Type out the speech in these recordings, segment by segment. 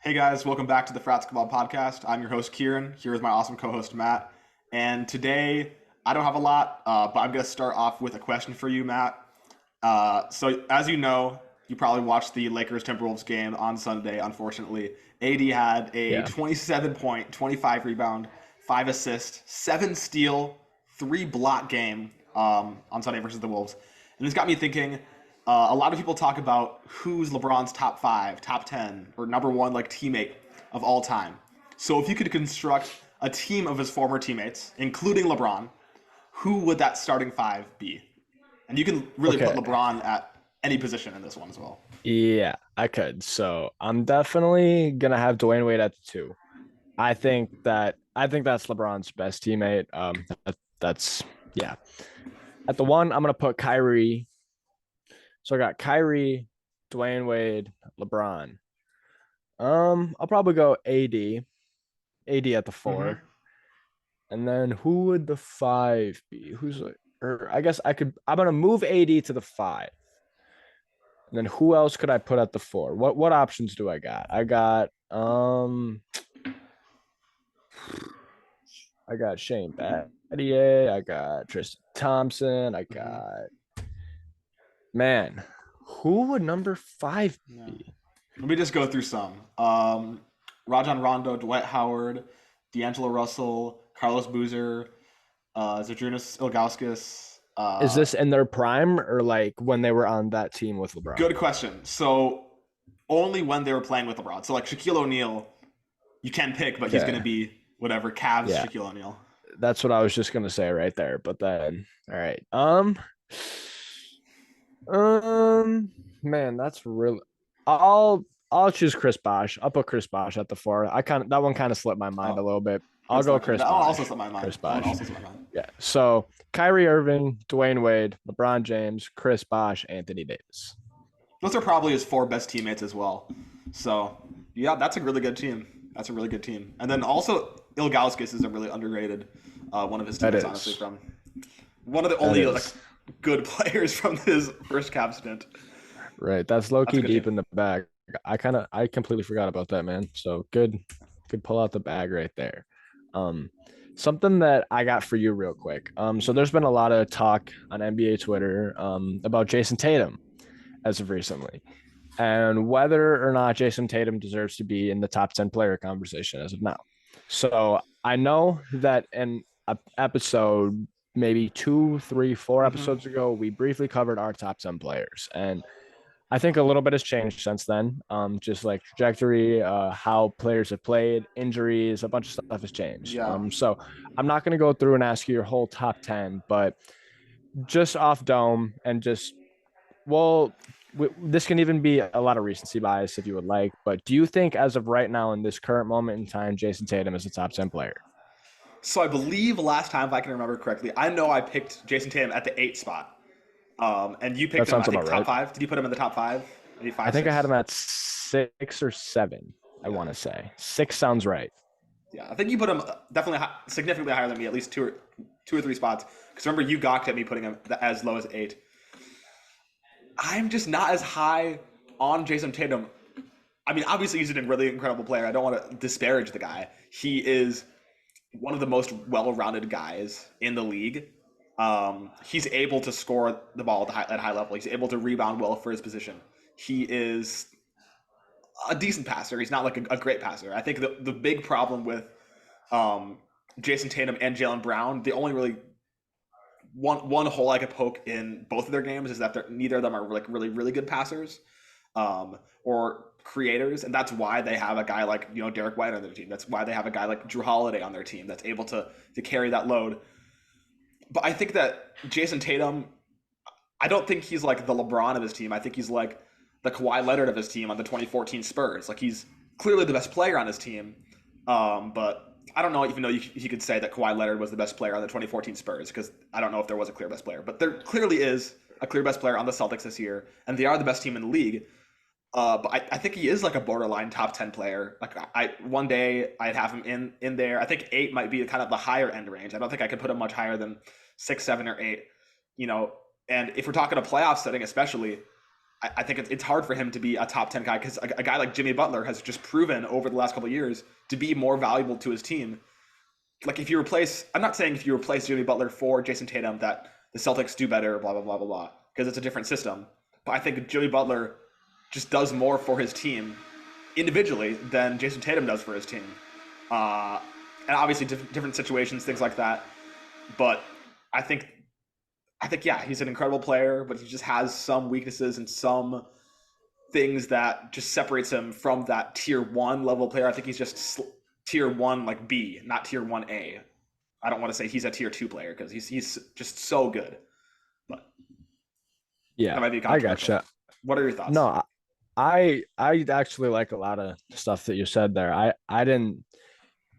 Hey guys, welcome back to the Fratskaball podcast. I'm your host Kieran, here with my awesome co-host Matt. And today, I don't have a lot, but I'm going to start off with a question for you, Matt. So as you know, you probably watched the Lakers Timberwolves game on Sunday. Unfortunately, AD had a Yeah. 27 point, 25 rebound, 5 assist, 7 steal, 3 block game on Sunday versus the Wolves. And this got me thinking. A lot of people talk about who's LeBron's top 5, top 10, or number 1 like teammate of all time. So if you could construct a team of his former teammates, including LeBron, who would that starting 5 be? And you can really put Okay. LeBron at any position in this one as well. Yeah, I could. So I'm definitely gonna have Dwayne Wade at the two. I think that's LeBron's best teammate. That's yeah. At the one, I'm gonna put Kyrie. So I got Kyrie, Dwayne Wade, LeBron. I'll probably go AD. AD at the Mm-hmm. four. And then who would the five be? Or I guess I'm gonna move AD to the five. And then who else could I put at the four? What options do I got? I got Shane Battier, I got Tristan Thompson, I Mm-hmm. got man, who would number five Yeah. be? Let me just go through some. Rajon Rondo, Dwight Howard, D'Angelo Russell, Carlos Boozer, Zydrunas Ilgauskas. Is this in their prime or like when they were on that team with LeBron? Good question. So only when they were playing with LeBron. So like Shaquille O'Neal, you can pick, but he's going to Okay. be whatever Cavs Yeah, Shaquille O'Neal. that's what I was just gonna say right there. But then all right. Um man, that's real. I'll choose Chris Bosh. I'll put Chris Bosh at the four. That one kind of slipped my mind a Oh, little bit. I'll that's go not good. Chris That one also Bosh. slipped my mind. Chris That one Bosh. also slipped my mind. Yeah. So Kyrie Irving, Dwayne Wade, LeBron James, Chris Bosh, Anthony Davis. Those are probably his 4 best teammates as well. So yeah, that's a really good team. That's a really good team. And then also Ilgauskas is a really underrated one of his That teammates, honestly, is. from one of the That only like is. good players from his first Cavs stint. Right. That's low That's a key good team. deep in the bag. I completely forgot about that, man. So good pull out the bag right there. Um something that I got for you real quick. So there's been a lot of talk on NBA Twitter about Jason Tatum as of recently, and whether or not Jason Tatum deserves to be in the top 10 player conversation as of now. So I know that in an episode, maybe two, three, four Mm-hmm. episodes ago, we briefly covered our top 10 players. And I think a little bit has changed since then. Just like trajectory, how players have played, injuries, a bunch of stuff has changed. Yeah. So I'm not going to go through and ask you your whole top 10, but just off dome and just well, this can even be a lot of recency bias if you would like. But do you think, as of right now, in this current moment in time, Jason Tatum is a top 10 player? So I believe last time, if I can remember correctly, I know I picked Jason Tatum at the 8 spot. And you That picked him, I sounds think, about top right. five. Did you put him in the top five? Maybe I five, think I had six? him at 6 or 7. I Yeah. want to say six sounds right. Yeah. I think you put him definitely significantly higher than me, at least two or three spots. Because remember, you gawked at me putting him as low as 8. I'm just not as high on Jason Tatum. I mean, obviously, he's a really incredible player. I don't want to disparage the guy. He is one of the most well-rounded guys in the league. He's able to score the ball at high level. He's able to rebound well for his position. He is a decent passer. He's not like a great passer. I think the big problem with um, Jason Tatum and Jalen Brown, the only really one hole I could poke in both of their games is that neither of them are like really good passers or creators, and that's why they have a guy like Derek White on their team. That's why they have a guy like Drew Holiday on their team that's able to carry that load. But I think that Jason Tatum, I don't think he's like the LeBron of his team. I think he's like the Kawhi Leonard of his team on the 2014 Spurs. Like he's clearly the best player on his team, but I don't know even though you could say that Kawhi Leonard was the best player on the 2014 Spurs because I don't know if there was a clear best player, but there clearly is a clear best player on the Celtics this year, and they are the best team in the league. But I think he is like a borderline top 10 player. Like I one day I'd have him in there. I think 8 might be kind of the higher end range. I don't think I could put him much higher than 6, 7, or 8. You know, and if we're talking a playoff setting, especially, I think it's hard for him to be a top 10 guy because a guy like Jimmy Butler has just proven over the last couple of years to be more valuable to his team. Like if you replace, I'm not saying if you replace Jimmy Butler for Jason Tatum that the Celtics do better, blah blah blah blah blah, because it's a different system. But I think Jimmy Butler just does more for his team individually than Jason Tatum does for his team. Uh, and obviously different situations, things like that. But I think yeah, he's an incredible player, but he just has some weaknesses and some things that just separates him from that tier one level player. I think he's just tier one like B, not tier one A. I don't want to say he's a tier two player because he's just so good. But that Yeah, might be I controversial. gotcha. What are your thoughts? No, I actually like a lot of stuff that you said there. I didn't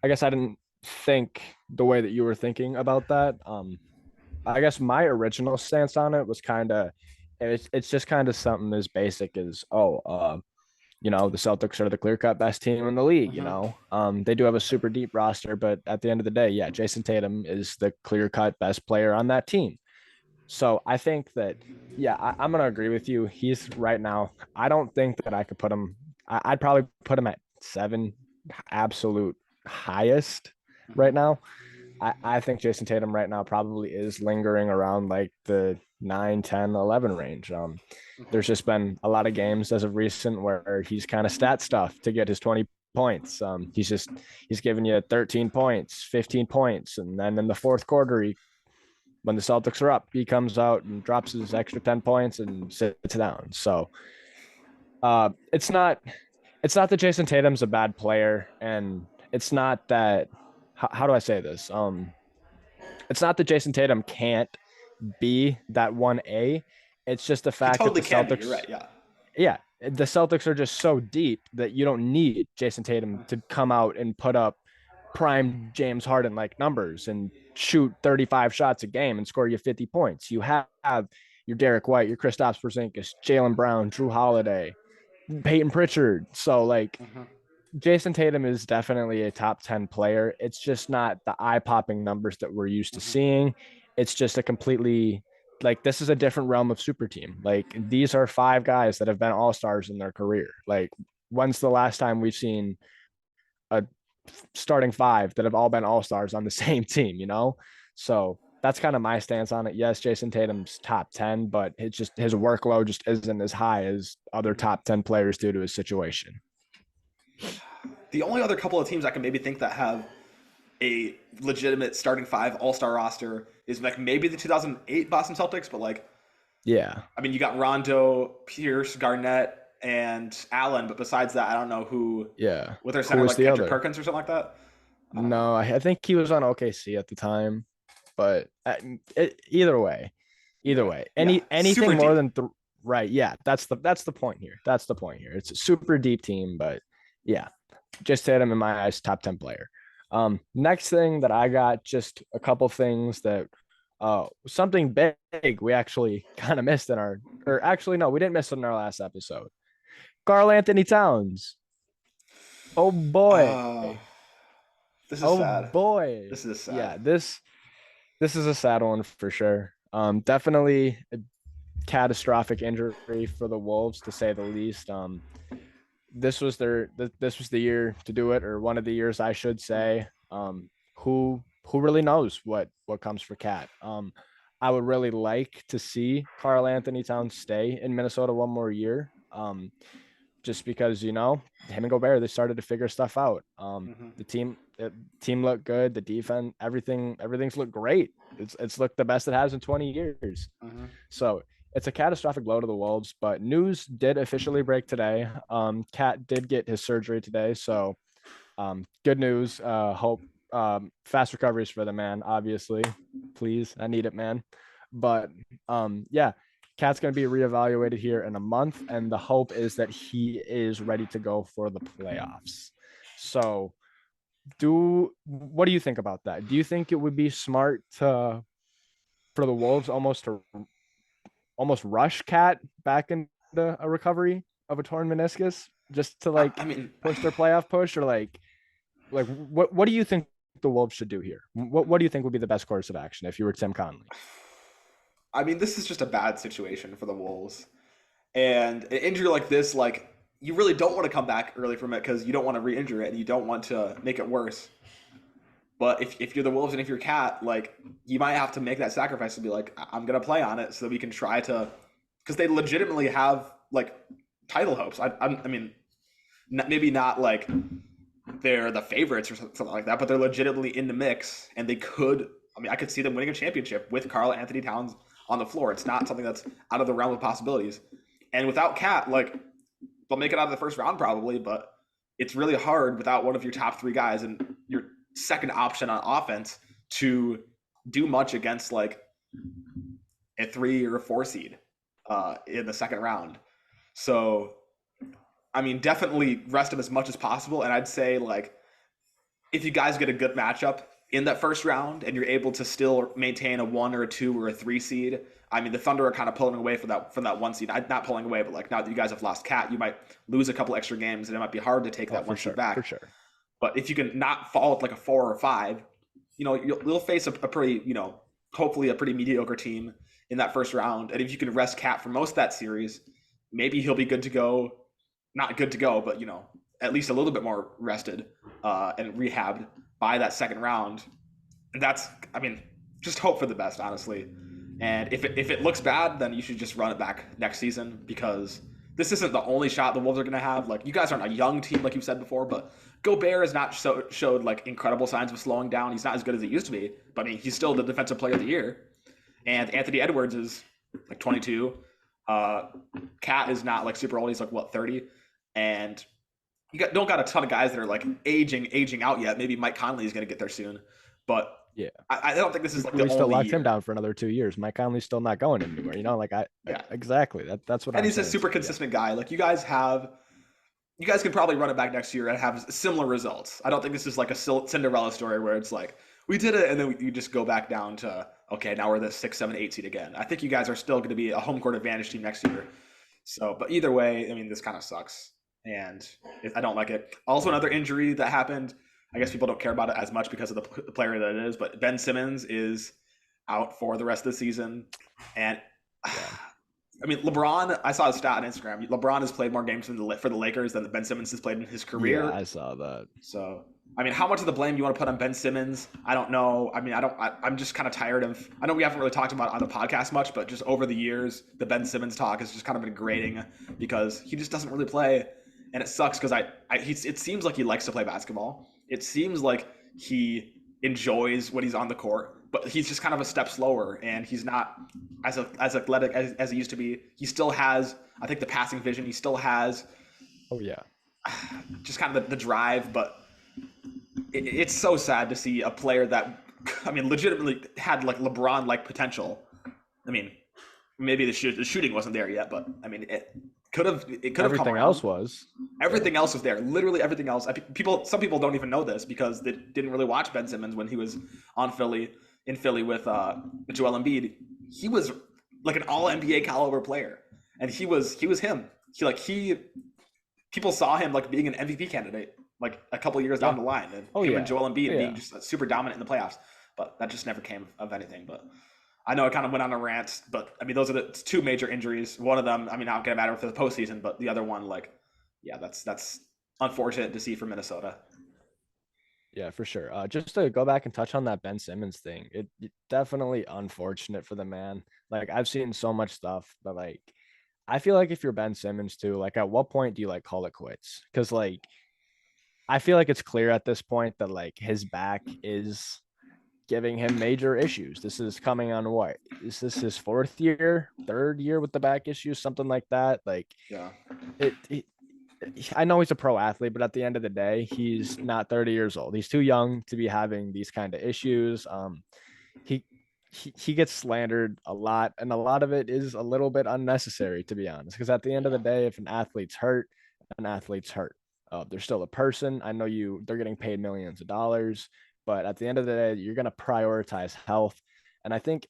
I guess I didn't think the way that you were thinking about that. I guess my original stance on it was kind of it's just kind of something as basic as the Celtics are the clear-cut best team in the league, you Mm-hmm. know. They do have a super deep roster, but at the end of the day, yeah, Jason Tatum is the clear-cut best player on that team. So I think that, yeah, I'm gonna agree with you. He's right now. I don't think that I could put him. I'd probably put him at 7, absolute highest Mm-hmm. right now. I think Jason Tatum right now probably is lingering around like the 9, 10, 11 range. Mm-hmm. There's just been a lot of games as of recent where he's kind of stat stuff to get his 20 points. He's giving you 13 points, 15 points, and then in the fourth quarter, when the Celtics are up, he comes out and drops his extra 10 points and sits down. So it's not that Jason Tatum's a bad player, and it's not that how do I say this? It's not that Jason Tatum can't be that 1A. It's just the He fact that totally the can be. You're Celtics, right. Yeah. yeah, the Celtics are just so deep that you don't need Jason Tatum to come out and put up prime James Harden like numbers and shoot 35 shots a game and score you 50 points. You have your Derek White, your Kristaps Porzingis, Jalen Brown, Drew Holiday, Peyton Pritchard. So like Mm-hmm. Jason Tatum is definitely a top 10 player. It's just not the eye popping numbers that we're used to Mm-hmm. seeing. It's just a completely, like, this is a different realm of super team. Like, these are 5 guys that have been all stars in their career. Like, when's the last time we've seen a starting 5 that have all been all stars on the same team, you know? So that's kind of my stance on it. Yes, Jason Tatum's top 10, but it's just his workload just isn't as high as other Mm-hmm. top 10 players due to his situation. The only other couple of teams I can maybe think that have a legitimate starting five All Star roster is like maybe the 2008 Boston Celtics, but like Yeah. I mean you got Rondo, Pierce, Garnett, and Allen, but besides that, I don't know who Yeah. with their Who center was like the Kendrick other? Perkins or something like that. I don't know. No, I think he was on OKC at the time, but either way, Either way, yeah, super anything more deep. than right. Yeah, that's the point here. That's the point here. It's a super deep team, but yeah, just hit him in my eyes, top 10 player. Next thing that I got, just a couple things that something big we actually kind of missed in our, or actually no, we didn't miss it in our last episode. Karl Anthony Towns. Oh boy. Uh, this is Oh sad. boy. This is sad. Yeah, this is a sad one for sure. Definitely a catastrophic injury for the Wolves to say the least. This was the year to do it, or one of the years I should say. Who really knows what comes for Cat? I would really like to see Karl Anthony Towns stay in Minnesota one more year. Just because him and Gobert, they started to figure stuff out. Mm-hmm. The team looked good. The defense, everything's looked great. It's looked the best it has in 20 years. Mm-hmm. So it's a catastrophic blow to the Wolves. But news did officially break today. Cat did get his surgery today, so good news. Hope fast recoveries for the man. Obviously, please, I need it, man. But yeah, Cat's going to be reevaluated here in a month, and the hope is that he is ready to go for the playoffs. So, what do you think about that? Do you think it would be smart to for the Wolves almost rush Cat back into a recovery of a torn meniscus just to I mean, push their playoff push, or what do you think the Wolves should do here? What do you think would be the best course of action if you were Tim Conley? I mean, this is just a bad situation for the Wolves. And an injury like this, like you really don't want to come back early from it because you don't want to re-injure it and you don't want to make it worse. But if you're the Wolves and if you're Cat, like you might have to make that sacrifice to be like, I'm gonna play on it so that we can try to, because they legitimately have like title hopes. I mean, maybe not like they're the favorites or something like that, but they're legitimately in the mix and they could. I mean, I could see them winning a championship with Karl Anthony Towns on the floor. It's not something that's out of the realm of possibilities. And without Cat, like they'll make it out of the first round probably, but it's really hard without one of your top three guys and your second option on offense to do much against like a 3 or a 4 seed in the second round. So, I mean, definitely rest him as much as possible. And I'd say like if you guys get a good matchup in that first round and you're able to still maintain a 1 or a 2 or a 3 seed, I mean, the Thunder are kind of pulling away from that 1 seed. Not pulling away, but like now that you guys have lost Cat, you might lose a couple extra games, and it might be hard to take that 1 seed back. For sure. But if you can not fall with like a 4 or 5, you'll face a pretty, hopefully a pretty mediocre team in that first round. And if you can rest Cat for most of that series, maybe he'll be good to go. Not good to go, but at least a little bit more rested and rehabbed by that second round. And that's, I mean, just hope for the best, honestly. And if it looks bad, then you should just run it back next season because this isn't the only shot the Wolves are going to have. Like, you guys aren't a young team, like you said before, but Gobert has not showed like incredible signs of slowing down. He's not as good as he used to be, but I mean, he's still the defensive player of the year. And Anthony Edwards is like 22. Cat is not like super old. He's like, what, 30? And don't got a ton of guys that are like aging out yet. Maybe Mike Conley is going to get there soon, but yeah, I don't think this is like we the still only locked year. him down for another 2 years. Mike Conley's still not going anywhere. Yeah, exactly. That's what. And I'm he's saying. a super consistent guy. Like you guys can probably run it back next year and have similar results. I don't think this is like a Cinderella story where it's like we did it and then you just go back down to okay, now we're the 6, 7, 8 seed again. I think you guys are still going to be a home court advantage team next year. So, but either way, I mean, this kind of sucks, and I don't like it. Also, another injury that happened. I guess people don't care about it as much because of the player that it is, but Ben Simmons is out for the rest of the season, and I mean, LeBron. I saw a stat on Instagram. LeBron has played more games for the Lakers than Ben Simmons has played in his career. Yeah, I saw that. So, I mean, how much of the blame you want to put on Ben Simmons? I don't know. I mean, I'm just kind of tired of. I know we haven't really talked about it on the podcast much, but just over the years, the Ben Simmons talk has just kind of been grating because he just doesn't really play, and it sucks because it seems like he likes to play basketball. It seems like he enjoys when he's on the court, but he's just kind of a step slower, and he's not as athletic as he used to be. He still has, I think, the passing vision. He still has. Oh yeah. Just kind of the drive, but it's so sad to see a player that, I mean, legitimately had like LeBron-like potential. I mean, maybe the shooting wasn't there yet, but I mean, it could have. Everything else was. Everything else was there. Literally everything else. Some people don't even know this because they didn't really watch Ben Simmons when he was in Philly with Joel Embiid. He was like an All NBA caliber player, and he was him. People saw him like being an MVP candidate like a couple years down the line, and and Joel Embiid being just super dominant in the playoffs. But that just never came of anything. But I know I kind of went on a rant, but I mean those are the two major injuries. One of them, I mean, not gonna matter for the postseason, but the other one, like, yeah, that's unfortunate to see for Minnesota. Yeah, for sure. Just to go back and touch on that Ben Simmons thing, it definitely unfortunate for the man. Like I've seen so much stuff, but like I feel like if you're Ben Simmons too, like at what point do you like call it quits? Because like I feel like it's clear at this point that like his back is giving him major issues. This is coming on what? Is this his fourth year, third year with the back issues, something like that? Like, yeah, I know he's a pro athlete, but at the end of the day, he's not 30 years old. He's too young to be having these kind of issues. He he gets slandered a lot, and a lot of it is a little bit unnecessary, to be honest. Because at the end of the day, if an athlete's hurt, an athlete's hurt. They're still a person. I know they're getting paid millions of dollars, but at the end of the day, you're going to prioritize health. And I think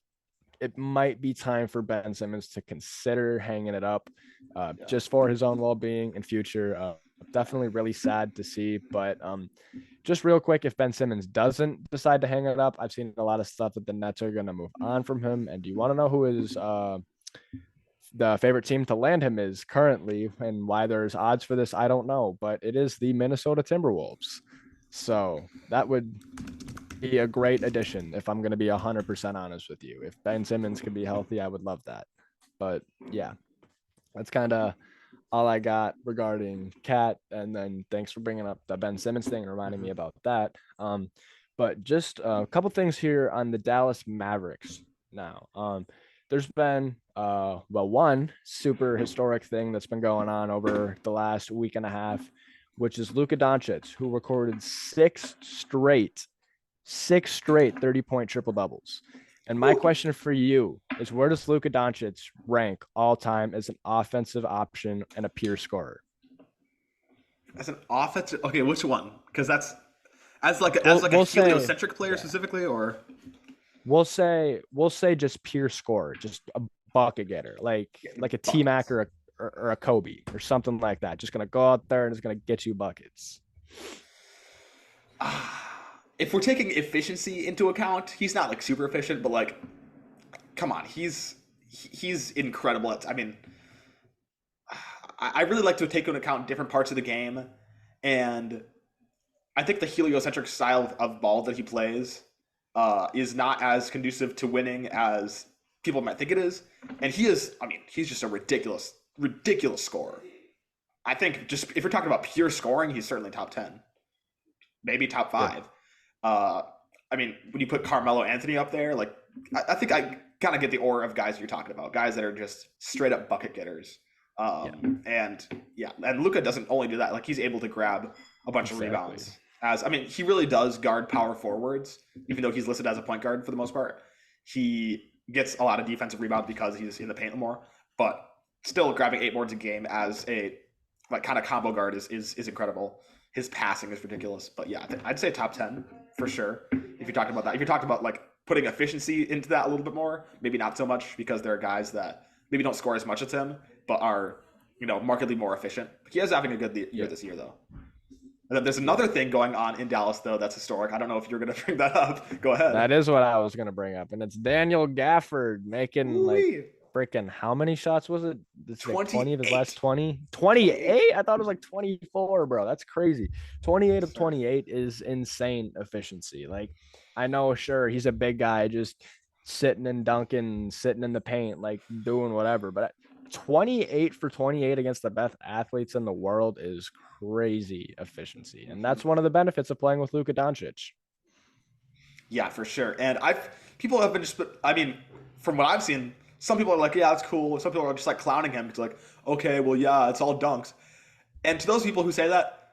it might be time for Ben Simmons to consider hanging it up just for his own well-being and future. Definitely really sad to see, but just real quick, if Ben Simmons doesn't decide to hang it up, I've seen a lot of stuff that the Nets are going to move on from him. And do you want to know who his the favorite team to land him is currently, and why there's odds for this, I don't know, but it is the Minnesota Timberwolves. So that would be a great addition if I'm going to be 100% honest with you. If Ben Simmons could be healthy, I would love that. But yeah, that's kind of all I got regarding Cat. And then thanks for bringing up the Ben Simmons thing and reminding me about that. But just a couple things here on the Dallas Mavericks now. There's been one super historic thing that's been going on over the last week and a half, which is Luka Doncic, who recorded six straight 30-point triple doubles. And my question for you is, where does Luka Doncic rank all time as an offensive option and a pure scorer? As an offensive, okay, which one? Because that's as a heliocentric player specifically, or we'll say just pure scorer, just a bucket getter, like a T Mac or a Kobe or something like that. Just gonna go out there and is gonna get you buckets. If we're taking efficiency into account, he's not like super efficient, but like, come on, he's incredible. I mean, I really like to take into account different parts of the game, and I think the heliocentric style of ball that he plays is not as conducive to winning as people might think it is. And he is, I mean, he's just a ridiculous scorer. I think just if you're talking about pure scoring, he's certainly top 10, maybe top 5. Yeah. I mean, when you put Carmelo Anthony up there, like I think I kind of get the aura of guys you're talking about, guys that are just straight up bucket getters. And Luka doesn't only do that; like he's able to grab a bunch of rebounds. I mean, he really does guard power forwards, even though he's listed as a point guard for the most part. He gets a lot of defensive rebounds because he's in the paint more, but still grabbing 8 boards a game as a like kind of combo guard is incredible. His passing is ridiculous, but yeah, I'd say top 10 for sure. If you're talking about that, if you're talking about like putting efficiency into that a little bit more, maybe not so much because there are guys that maybe don't score as much as him, but are, markedly more efficient. He is having a good year this year though. And then there's another thing going on in Dallas though that's historic. I don't know if you're going to bring that up. Go ahead. That is what I was going to bring up, and it's Daniel Gafford making like freaking how many shots was it? It's like 20 of his last 20. 28? I thought it was like 24, bro. That's crazy. 28 of 28 is insane efficiency. Like, I know, sure, he's a big guy just sitting and dunking, sitting in the paint, like doing whatever. But 28 for 28 against the best athletes in the world is crazy efficiency. And that's one of the benefits of playing with Luka Doncic. Yeah, for sure. And people have been from what I've seen, some people are like, yeah, that's cool. Some people are just like clowning him. It's like, okay, well, yeah, it's all dunks. And to those people who say that,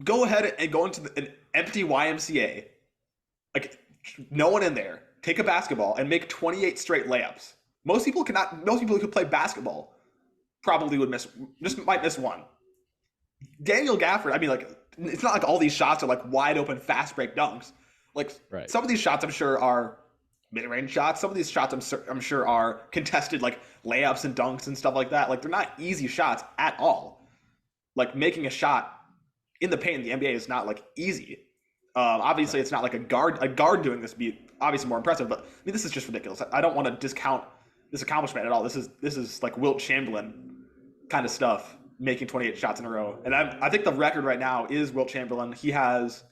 go ahead and go into an empty YMCA, like no one in there, take a basketball and make 28 straight layups. Most people who play basketball probably might miss one. Daniel Gafford, I mean, like, it's not like all these shots are like wide open, fast break dunks. Like, Some of these shots I'm sure are mid-range shots. Some of these shots I'm sure are contested, like layups and dunks and stuff like that. Like, they're not easy shots at all. Like, making a shot in the paint in the NBA is not like easy. Obviously, it's not like a guard doing this would be obviously more impressive. But I mean, this is just ridiculous. I don't want to discount this accomplishment at all. This is like Wilt Chamberlain kind of stuff, making 28 shots in a row. And I think the record right now is Wilt Chamberlain. He has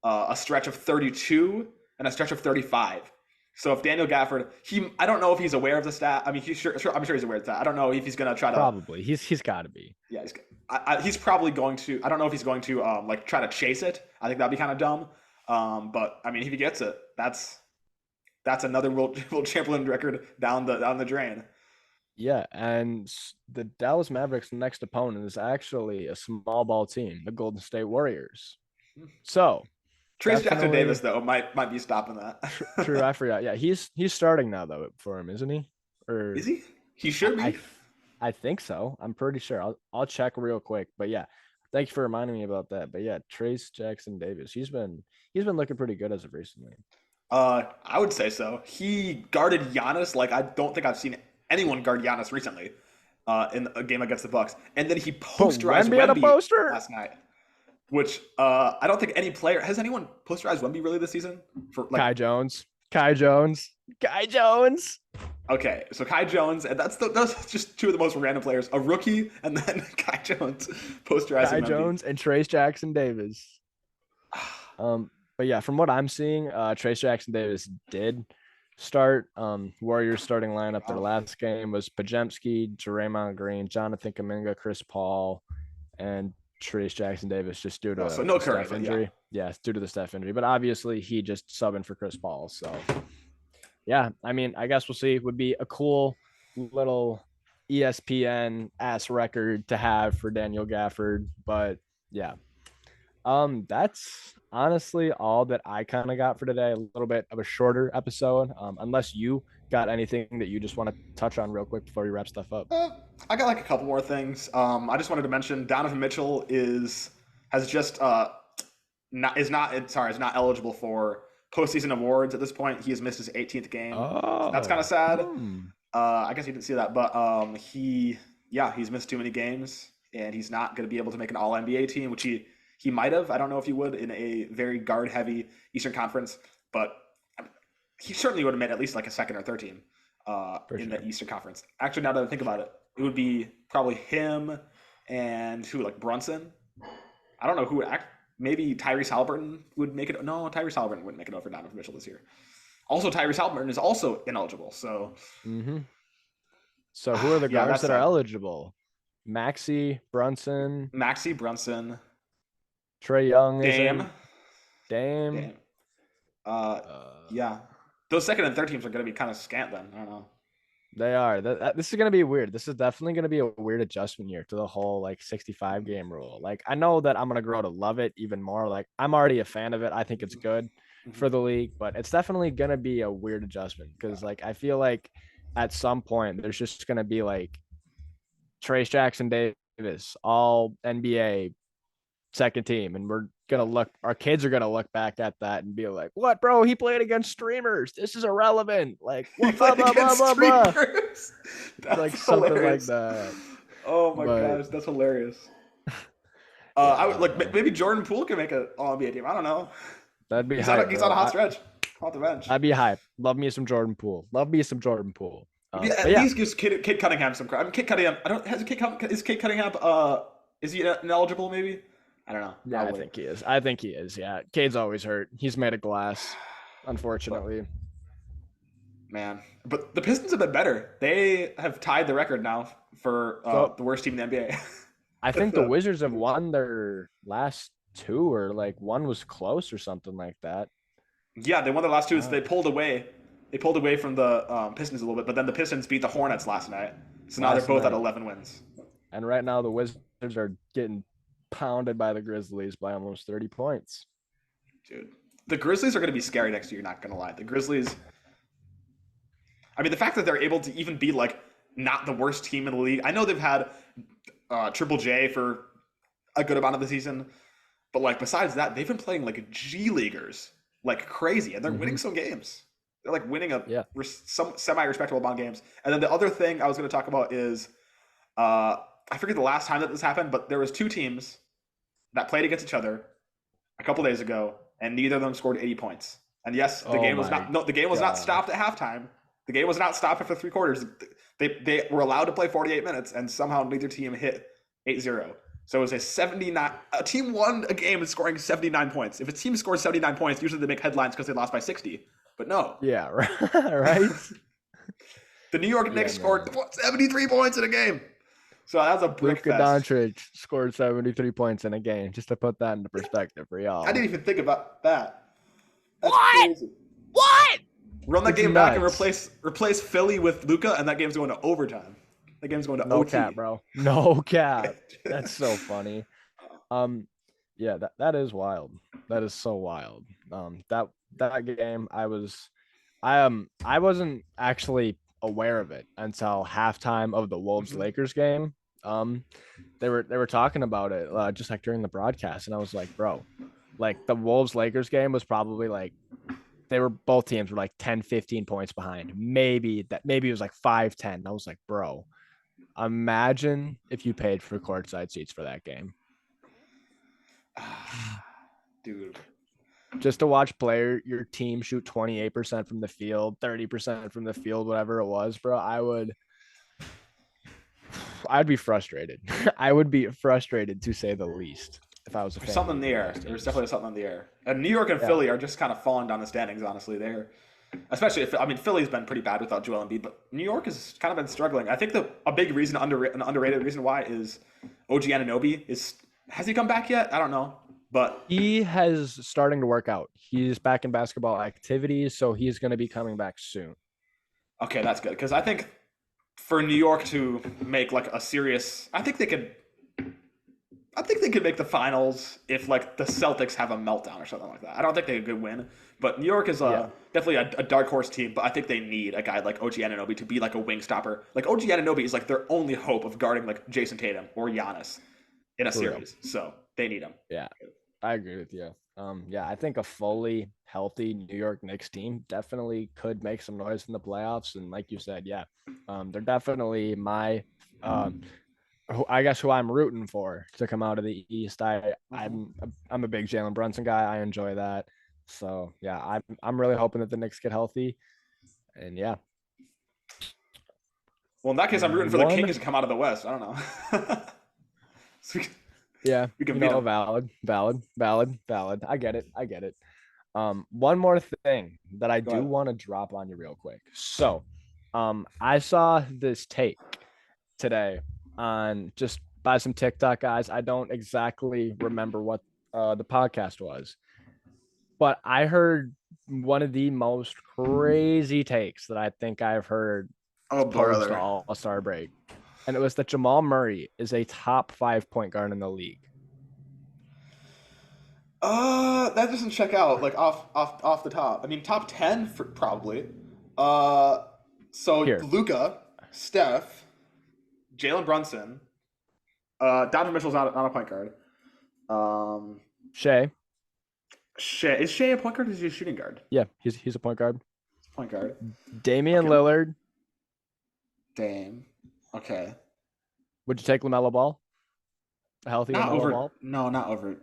a stretch of 32 and a stretch of 35. So if Daniel Gafford, I don't know if he's aware of the stat. I mean, I'm sure he's aware of that. I don't know if he's going to try to. Probably. He's got to be. Yeah, he's probably going to. I don't know if he's going to like try to chase it. I think that'd be kind of dumb. But I mean, if he gets it, that's another Wilt Chamberlain record down the drain. Yeah, and the Dallas Mavericks' next opponent is actually a small ball team, the Golden State Warriors. So Trace Jackson Davis though might be stopping that. True, I forgot. Yeah, he's starting now though for him, isn't he? Or is he? He should be. I think so. I'm pretty sure. I'll check real quick. But yeah, thank you for reminding me about that. But yeah, Trace Jackson Davis, he's been looking pretty good as of recently. I would say so. He guarded Giannis like I don't think I've seen anyone guard Giannis recently in a game against the Bucks. And then he posterized Wemby last night, which I don't think any player has anyone posterized Wemby really this season. For like Kai Jones. Okay, so Kai Jones, and that's just two of the most random players. A rookie, and then Kai Jones posterizing Kai an Embiid. Jones and Trace Jackson Davis. But yeah, from what I'm seeing, Trace Jackson Davis did start. Warriors starting lineup their Oh, last game was Pajemski, Draymond Green, Jonathan Kuminga, Chris Paul, and Trace Jackson Davis just due no, so to no the Curry, Steph but yeah. injury. Yeah, it's due to the Steph injury. But obviously he just subbing for Chris Paul. So yeah, I mean, I guess we'll see. Would be a cool little ESPN ass record to have for Daniel Gafford. But yeah, that's honestly all that I kind of got for today. A little bit of a shorter episode. Unless you got anything that you just want to touch on real quick before we wrap stuff up. Uh, I got like a couple more things. I just wanted to mention Donovan Mitchell has just not is not eligible for postseason awards at this point. He has missed his 18th game, so that's kind of Oh, sad. I guess you didn't see that, but he's missed too many games, and he's not going to be able to make an All NBA team, which he might have. I don't know if he would in a very guard heavy Eastern Conference, but he certainly would have made at least like a second or third team for in sure. the Eastern Conference. Actually, now that I think about it, it would be probably him and who, like Brunson. I don't know who would act. Maybe Tyrese Halliburton would make it. No, Tyrese Halliburton wouldn't make it over Donovan Mitchell this year. Also, Tyrese Halliburton is also ineligible. So, Mm-hmm. So who are the yeah, guards that's that are sad. eligible? Maxi, Brunson, Maxi Brunson, Trey Young Dame, isn't. Dame. Dame. Uh, Uh, yeah, those second and third teams are going to be kind of scant then. I don't know. they are. This is gonna be weird. This is definitely gonna be a weird adjustment year to the whole like 65 game rule. Like I know that I'm gonna grow to love it even more. Like I'm already a fan of it. I think it's good Mm-hmm. for the league, but it's definitely gonna be a weird adjustment because like I feel like at some point there's just gonna be like Trace Jackson Davis, all NBA second team, and we're gonna look. Our kids are gonna look back at that and be like, "What, bro? He played against streamers. This is irrelevant. Like, He what? Blah played blah blah against blah blah." streamers. Like That's something like hilarious. that. Oh my But gosh, that's hilarious. yeah, I I would don't like know. maybe Jordan Poole can make an All NBA team. I don't know. That'd be hype, He's on bro. a hot stretch off the bench. I'd be hype. Love me some Jordan Poole. Love me some Jordan Poole. Maybe But at yeah, least gives Kid Cunningham some credit. I mean, Kid Cunningham. I don't. Is Kid Cunningham? Is he ineligible? Maybe. I don't know. yeah, I Probably. think he is. I think he is. Yeah, Cade's always hurt. He's made of glass, But unfortunately. man, but the Pistons have been better. They have tied the record now for So the worst team in the NBA. I With think the the Wizards have Wizards. won their last two, or like one was close or something like that. Yeah, they won their last two. So Uh, they pulled away. They pulled away from the Pistons a little bit, but then the Pistons beat the Hornets last night. So now they're last both at night. 11 wins. And right now the Wizards are getting pounded by the Grizzlies by almost 30 points. Dude, the Grizzlies are going to be scary next year. Not going to lie, the Grizzlies. I mean, the fact that they're able to even be like not the worst team in the league. I know they've had Triple J for a good amount of the season, but like besides that, they've been playing like G leaguers like crazy, and they're winning Mm-hmm. some games. They're like winning Yeah. some semi-respectable amount of games. And then the other thing I was going to talk about is I forget the last time that this happened, but there was two teams that played against each other a couple days ago, and neither of them scored 80 points. And yes, the Oh game was my not no, the game was not God. stopped at halftime. The game was not stopped after three quarters. They were allowed to play 48 minutes, and somehow neither team hit 8-0. So it was a 79. A team won a game and scoring 79 points. If a team scores 79 points, usually they make headlines because they lost by 60. But no, Yeah, right. the New York Yeah, Knicks scored man. 73 points in a game. So that was a brick Luka fest. Doncic scored 73 points in a game, just to put that into perspective for I y'all. didn't even think about that. That's What? crazy. What? Run that It's game back and nuts. replace Philly with Luca, and that game's going to overtime. That game's going to No cap, OT. bro. No cap. That's so funny. Um, yeah, that is wild. That is so wild. That game, I wasn't actually aware of it until halftime of the Wolves Mhm. Lakers game. Um, they were talking about it just like during the broadcast, and I was like, bro, like the Wolves Lakers game was probably like they were both teams were like 10, 15 points behind. Maybe it was like 5-10. I was like, bro, imagine if you paid for courtside seats for that game. Dude. just to watch your team shoot 28% from the field, 30% from the field, whatever it was, bro, I'd be frustrated. I would be frustrated to say the least if I was a There's fan of something in the either of air. those There's teams. definitely something in the air. And New York and Yeah. Philly are just kind of falling down the standings. Honestly, they're especially if I mean Philly's been pretty bad without Joel Embiid, but New York has kind of been struggling. I think a big reason, an underrated reason why is OG Anunoby is has he come back yet? I don't know, but He has starting to work out. He's back in basketball activities, so he's going to be coming back soon. okay, that's good because I think for New York to make like a serious, I think they could make the finals if like the Celtics have a meltdown or something like that. I don't think they could win, but New York is Yeah, definitely a dark horse team. But I think they need a guy like OG Anunoby to be like a wing stopper. Like OG Anunoby is like their only hope of guarding like Jason Tatum or Giannis in a for real. series. So they need him. Yeah, I agree with you. Yeah, I think a fully healthy New York Knicks team definitely could make some noise in the playoffs. And like you said, yeah, they're definitely I guess who I'm rooting for to come out of the East. I'm a big Jalen Brunson guy. I enjoy that. So yeah, I'm really hoping that the Knicks get healthy. And yeah, Well, in that case, I'm rooting for the one Kings to come out of the West. I don't know. So yeah, we can beat them. valid. I get it. One more thing that I Go do ahead. want to drop on you real quick. So, I saw this take today on just by some TikTok guys. I don't exactly remember what the podcast was, but I heard one of the most crazy takes that I think I've heard Oh, post brother. All-Star break. And it was that Jamal Murray is a top 5 point guard in the league. That doesn't check out like off the top. I mean, top 10 for, probably. Uh, so Here, Luca, Steph, Jalen Brunson, Donovan Mitchell's not a point guard. Um, Shea. Shea is Shea a point guard or is he a shooting guard? Yeah, he's a point guard. Point guard. Damian Okay, Lillard. Dame. Okay. Would you take LaMelo Ball? A healthy Not LaMelo over. Ball? No, not over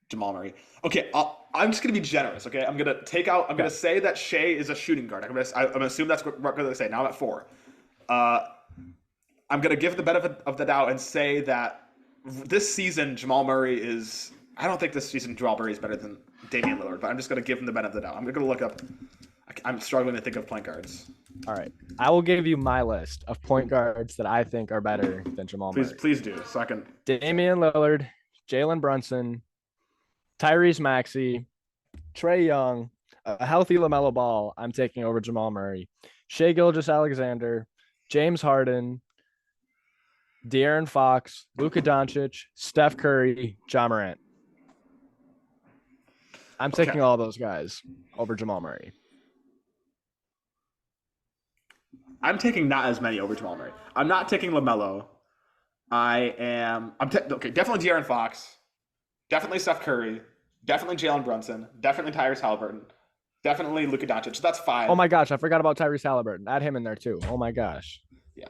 Jamal Murray. Okay, I'm just gonna be generous. Okay, I'm gonna take out. I'm Okay. gonna say that Shea is a shooting guard. I'm gonna assume that's what we're gonna say. Now I'm at 4. Uh, I'm gonna give the benefit of the doubt and say that this season Jamal Murray is. I don't think this season Jamal Murray is better than Damian Lillard, but I'm just gonna give him the benefit of the doubt. I'm gonna look up. I'm struggling to think of point guards. All right. I will give you my list of point guards that I think are better than Jamal Murray. Please do so I can. Damian Lillard, Jalen Brunson, Tyrese Maxey, Trey Young, a healthy LaMelo Ball. I'm taking over Jamal Murray. Shea Gilgeous-Alexander, James Harden, De'Aaron Fox, Luka Doncic, Steph Curry, Ja Morant. I'm taking all those guys over Jamal Murray. I'm taking not as many over Jamal Murray. I'm not taking LaMelo. Okay. Definitely De'Aaron Fox. Definitely Steph Curry. Definitely Jalen Brunson. Definitely Tyrese Halliburton. Definitely Luka Doncic. So that's 5. Oh my gosh, I forgot about Tyrese Halliburton. Add him in there too. Oh my gosh. Yeah.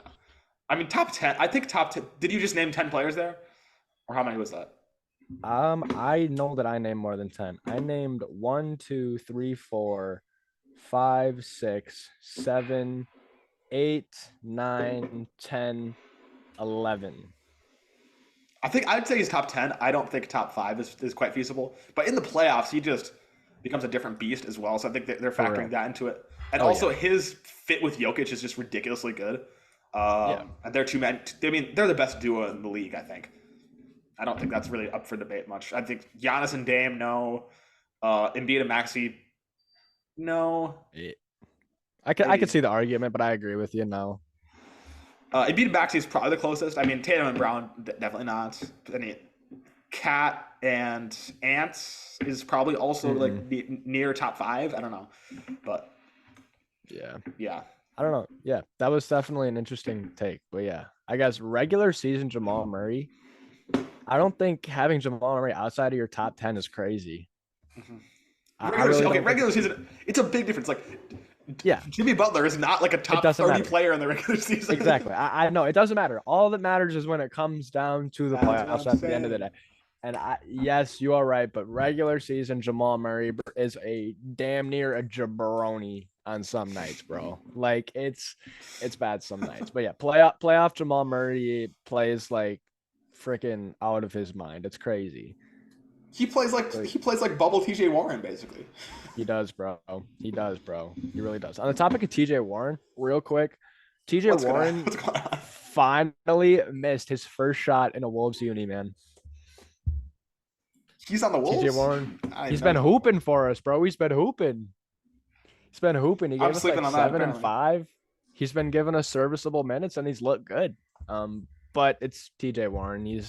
I mean, top 10. I think top 10. Did you just name 10 players there? Or how many was that? I know that I named more than 10. I named 1, 2, 3, 4, 5, 6, 7, 8, 9, 10, 11. I think I'd say he's top 10. I don't think top 5 is quite feasible. But in the playoffs, he just becomes a different beast as well. So I think they're factoring that into it. And also, his fit with Jokic is just ridiculously good. And they're two men. I mean, they're the best duo in the league, I think. I don't think that's really up for debate much. I think Giannis and Dame, no. Embiid and Maxey, no. I could see the argument, but I agree with you. No. Embiid and Maxey is probably the closest. I mean, Tatum and Brown, definitely not. I mean, Cat and Ants is probably also like near top 5. I don't know, but yeah. I don't know. Yeah, that was definitely an interesting take. But yeah, I guess regular season Jamal Murray. I don't think having Jamal Murray outside of your top 10 is crazy. Regular season, it's a big difference. Like, yeah, Jimmy Butler is not like a top 30 player in the regular season. Exactly. I know it doesn't matter. All that matters is when it comes down to the playoffs at the end of the day. And yes, you are right, but regular season Jamal Murray is a damn near a jabroni on some nights, bro. Like it's bad some nights. But yeah, playoff Jamal Murray plays like freaking out of his mind. It's crazy. He plays like bubble TJ Warren basically. He does, bro. He does, bro. He really does. On the topic of TJ Warren, real quick, TJ Warren What's going on? finally missed his first shot in a Wolves uni, man. He's on the TJ Wolves. Warren, he's been hooping for us, bro. He's been hooping. He's been hooping. He gave us like 7 and 5. He's been giving us serviceable minutes, and he's looked good. But it's TJ Warren. He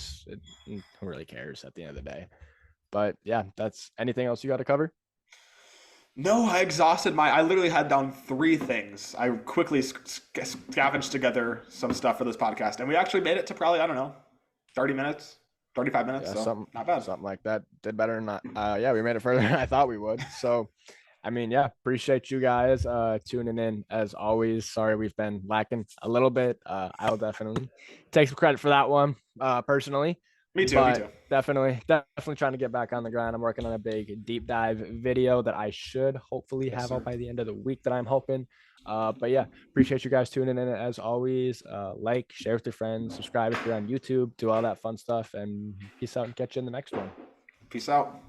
who really cares at the end of the day. But yeah, that's anything else you got to cover? No, I literally had down 3 things. I quickly scavenged together some stuff for this podcast, and we actually made it to probably, I don't know, 30 minutes, 35 minutes. Yeah, so something not bad. Something like that. Did better than not. Yeah, we made it further than I thought we would. So, I mean, yeah, appreciate you guys tuning in as always. Sorry we've been lacking a little bit. I'll definitely take some credit for that one, personally. Me too. Definitely trying to get back on the grind. I'm working on a big deep dive video that I should hopefully have out by the end of the week that I'm hoping. But yeah, appreciate you guys tuning in as always. Like, share with your friends, subscribe if you're on YouTube, do all that fun stuff, and peace out and catch you in the next one. Peace out.